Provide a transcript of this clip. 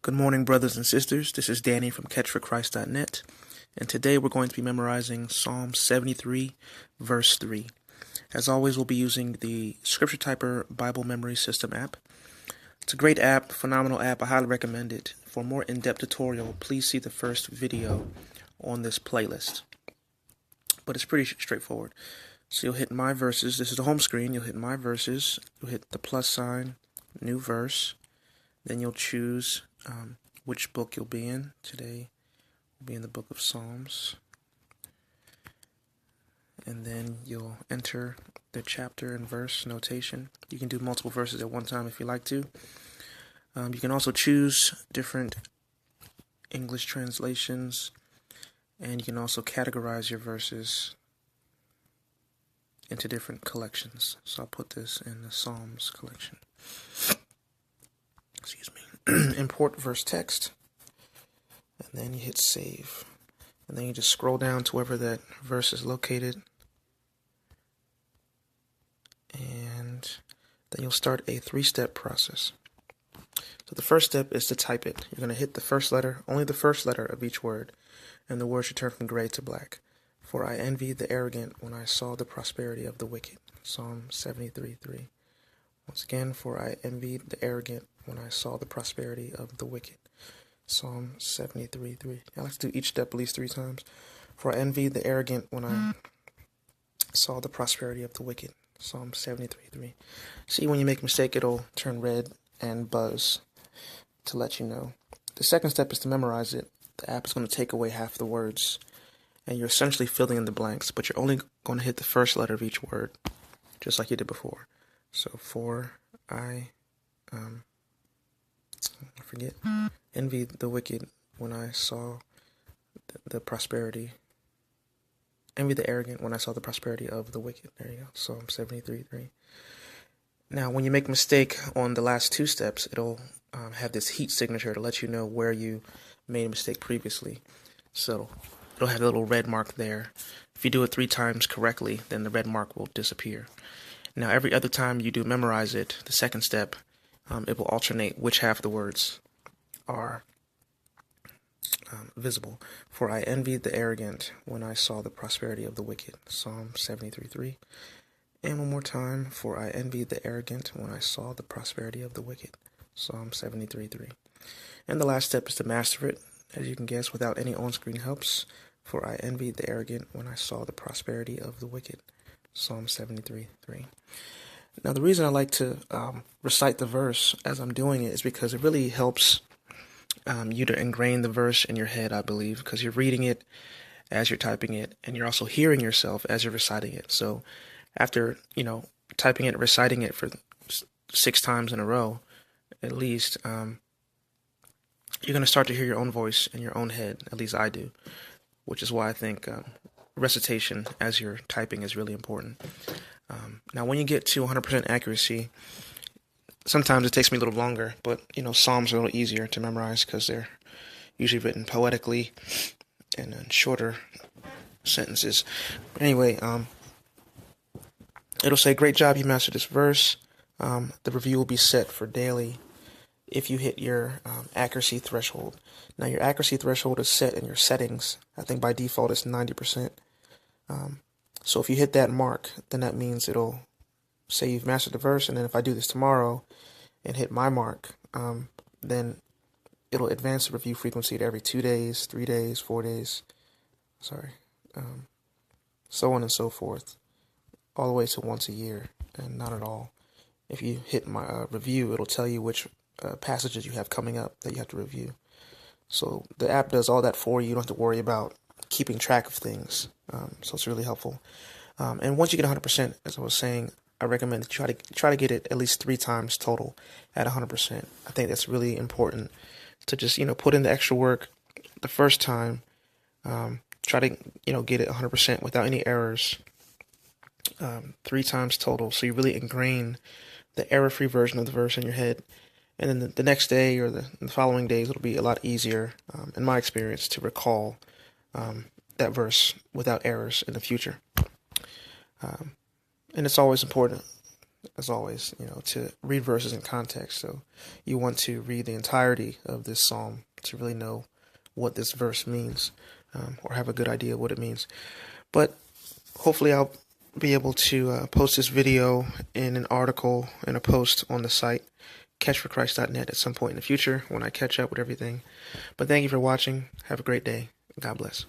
Good morning, brothers and sisters. This is Danny from CatchForChrist.net, and today we're going to be memorizing Psalm 73, verse 3. As always, we'll be using the Scripture Typer Bible Memory System app. It's a great app, phenomenal app. I highly recommend it. For a more in-depth tutorial, please see the first video on this playlist. But it's pretty straightforward. So you'll hit My Verses. This is the home screen. You'll hit My Verses. You'll hit the plus sign, New Verse. Then you'll choose which book you'll be in. Today we'll be in the book of Psalms. And then you'll enter the chapter and verse notation. You can do multiple verses at one time if you like to. You can also choose different English translations, and you can also categorize your verses into different collections. So I'll put this in the Psalms collection. Excuse me. Import verse text, and then you hit save, and then you just scroll down to wherever that verse is located, and then you'll start a 3-step process. So the first step is to type it. You're going to hit the first letter, only the first letter of each word, and the word should turn from gray to black. For I envied the arrogant when I saw the prosperity of the wicked. Psalm 73:3. Once again, for I envied the arrogant when I saw the prosperity of the wicked. Psalm 73:3. I like to do each step at least 3 times. For I envied the arrogant when I saw the prosperity of the wicked. Psalm 73:3. See, when you make a mistake, it'll turn red and buzz to let you know. The second step is to memorize it. The app is going to take away half the words, and you're essentially filling in the blanks, but you're only going to hit the first letter of each word, just like you did before. So for I forget, envied the wicked when I saw the prosperity. Envy the arrogant when I saw the prosperity of the wicked. There you go. Psalm 73:3. Now, when you make a mistake on the last 2 steps, it'll have this heat signature to let you know where you made a mistake previously. So it'll have a little red mark there. If you do it 3 times correctly, then the red mark will disappear. Now, every other time you do memorize it, the second step, it will alternate which half the words are visible. For I envied the arrogant when I saw the prosperity of the wicked. Psalm 73:3. And one more time. For I envied the arrogant when I saw the prosperity of the wicked. Psalm 73:3. And the last step is to master it, as you can guess, without any on-screen helps. For I envied the arrogant when I saw the prosperity of the wicked. Psalm 73:3. Now, the reason I like to recite the verse as I'm doing it is because it really helps you to ingrain the verse in your head, I believe, because you're reading it as you're typing it, and you're also hearing yourself as you're reciting it. So after, typing it, reciting it for 6 times in a row, at least, you're going to start to hear your own voice in your own head. At least I do, which is why I think recitation as you're typing is really important. Now, when you get to 100% accuracy, sometimes it takes me a little longer, but, Psalms are a little easier to memorize because they're usually written poetically and in shorter sentences. Anyway, it'll say, great job, you mastered this verse. The review will be set for daily if you hit your accuracy threshold. Now, your accuracy threshold is set in your settings. I think by default it's 90%. So if you hit that mark, then that means it'll say you've mastered the verse, and then if I do this tomorrow and hit my mark, then it'll advance the review frequency to every 2 days, 3 days, 4 days, so on and so forth, all the way to once a year, and not at all. If you hit my review, it'll tell you which passages you have coming up that you have to review. So the app does all that for you. You don't have to worry about keeping track of things. So it's really helpful. And once you get 100%, as I was saying, I recommend try to get it at least 3 times total at 100%. I think that's really important to just put in the extra work the first time. Try to get it 100% without any errors. 3 times total, so you really ingrain the error-free version of the verse in your head. And then the next day or the following days, it'll be a lot easier, in my experience, to recall that verse without errors in the future. And it's always important as always, to read verses in context. So you want to read the entirety of this psalm to really know what this verse means, or have a good idea of what it means. But hopefully I'll be able to post this video in an article and a post on the site, CatchForChrist.net, at some point in the future when I catch up with everything. But thank you for watching. Have a great day. God bless.